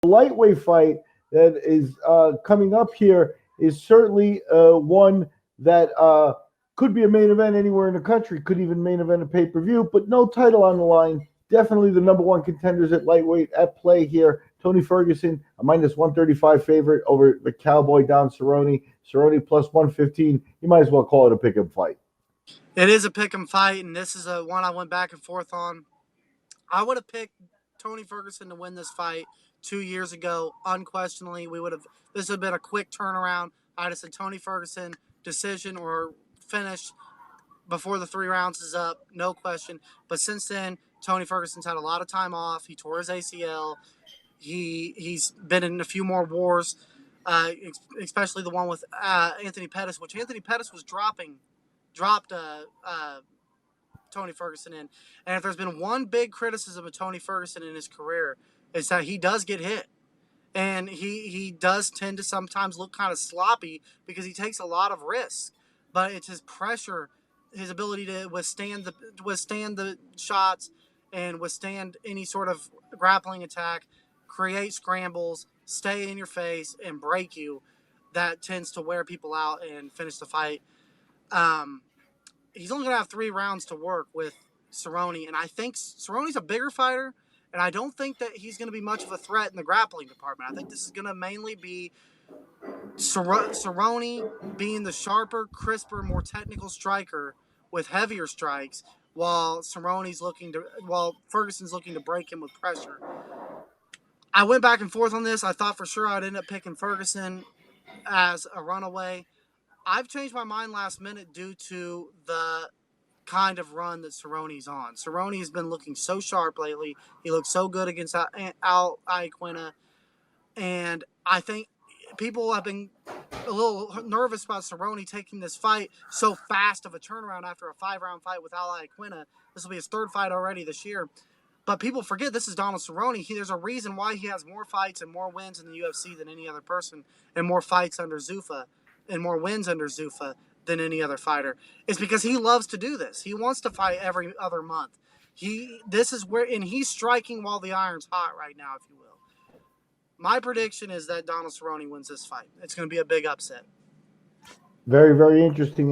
The lightweight fight that is coming up here is certainly one that could be a main event anywhere in the country, could even main event a pay-per-view, but no title on the line. Definitely the number one contenders at lightweight at play here. Tony Ferguson, a minus 135 favorite over the Cowboy Don Cerrone. Cerrone plus 115. You might as well call it a pick-em fight. It is a pick 'em fight, and this is a one I went back and forth on. I would have picked Tony Ferguson to win this fight 2 years ago. Unquestionably, this would have been a quick turnaround. I'd have said Tony Ferguson decision or finish before the 3 rounds is up, no question. But since then, Tony Ferguson's had a lot of time off. He tore his ACL. He's been in a few more wars, especially the one with Anthony Pettis, which Anthony Pettis was dropped Tony Ferguson in. And if there's been one big criticism of Tony Ferguson in his career, it's that he does get hit. And he does tend to sometimes look kind of sloppy because he takes a lot of risks. But it's his pressure, his ability to withstand the shots and withstand any sort of grappling attack, create scrambles, stay in your face, and break you, that tends to wear people out and finish the fight. He's only going to have 3 rounds to work with Cerrone, and I think Cerrone's a bigger fighter, and I don't think that he's going to be much of a threat in the grappling department. I think this is going to mainly be Cerrone being the sharper, crisper, more technical striker with heavier strikes, while Ferguson's looking to break him with pressure. I went back and forth on this. I thought for sure I'd end up picking Ferguson as a runaway. I've changed my mind last minute due to the kind of run that Cerrone's on. Cerrone has been looking so sharp lately. He looked so good against Al Iaquinta. And I think people have been a little nervous about Cerrone taking this fight so fast of a turnaround after a 5-round fight with Al Iaquinta. This will be his 3rd fight already this year. But people forget this is Donald Cerrone. There's a reason why he has more fights and more wins in the UFC than any other person, and more fights under Zuffa and more wins under Zuffa than any other fighter. It's because he loves to do this. He wants to fight every other month. He's striking while the iron's hot right now, if you will. My prediction is that Donald Cerrone wins this fight. It's going to be a big upset. Very, very interesting.